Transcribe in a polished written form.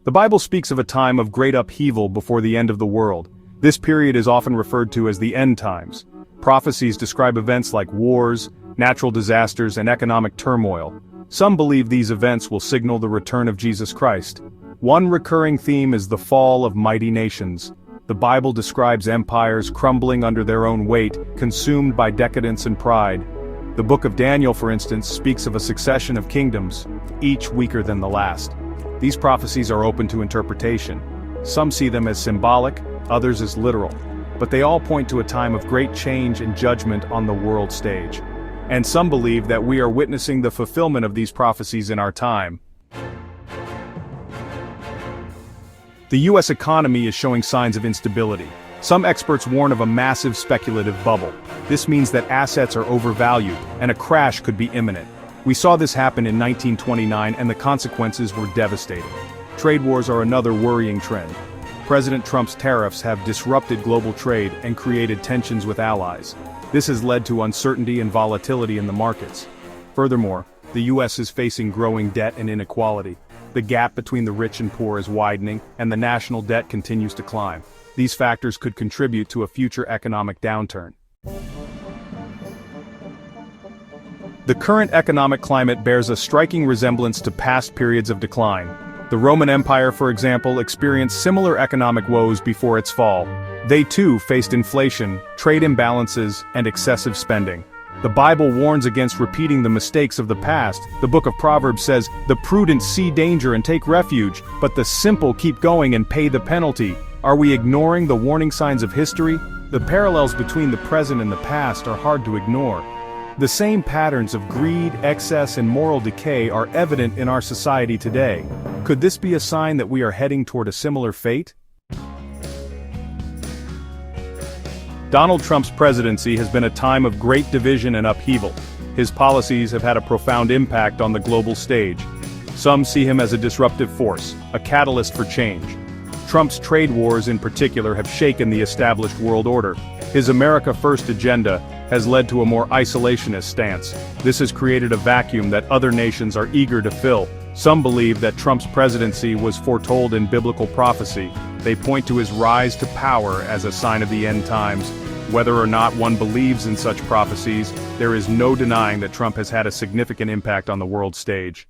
The Bible speaks of a time of great upheaval before the end of the world. This period is often referred to as the end times. Prophecies describe events like wars, natural disasters, and economic turmoil. Some believe these events will signal the return of Jesus Christ. One recurring theme is the fall of mighty nations. The Bible describes empires crumbling under their own weight, consumed by decadence and pride. The book of Daniel, for instance, speaks of a succession of kingdoms, each weaker than the last. These prophecies are open to interpretation. Some see them as symbolic, others as literal, but they all point to a time of great change and judgment on the world stage. And some believe that we are witnessing the fulfillment of these prophecies in our time. The US economy is showing signs of instability. Some experts warn of a massive speculative bubble. This means that assets are overvalued, and a crash could be imminent. We saw this happen in 1929, and the consequences were devastating. Trade wars are another worrying trend. President Trump's tariffs have disrupted global trade and created tensions with allies. This has led to uncertainty and volatility in the markets. Furthermore, the US is facing growing debt and inequality. The gap between the rich and poor is widening, and the national debt continues to climb. These factors could contribute to a future economic downturn. The current economic climate bears a striking resemblance to past periods of decline. The Roman Empire, for example, experienced similar economic woes before its fall. They too faced inflation, trade imbalances, and excessive spending. The Bible warns against repeating the mistakes of the past. The book of Proverbs says, "The prudent see danger and take refuge, but the simple keep going and pay the penalty." Are we ignoring the warning signs of history? The parallels between the present and the past are hard to ignore. The same patterns of greed, excess, and moral decay are evident in our society today. Could this be a sign that we are heading toward a similar fate? Donald Trump's presidency has been a time of great division and upheaval. His policies have had a profound impact on the global stage. Some see him as a disruptive force, a catalyst for change. Trump's trade wars in particular have shaken the established world order. His America First agenda has led to a more isolationist stance. This has created a vacuum that other nations are eager to fill. Some believe that Trump's presidency was foretold in biblical prophecy. They point to his rise to power as a sign of the end times. Whether or not one believes in such prophecies, there is no denying that Trump has had a significant impact on the world stage.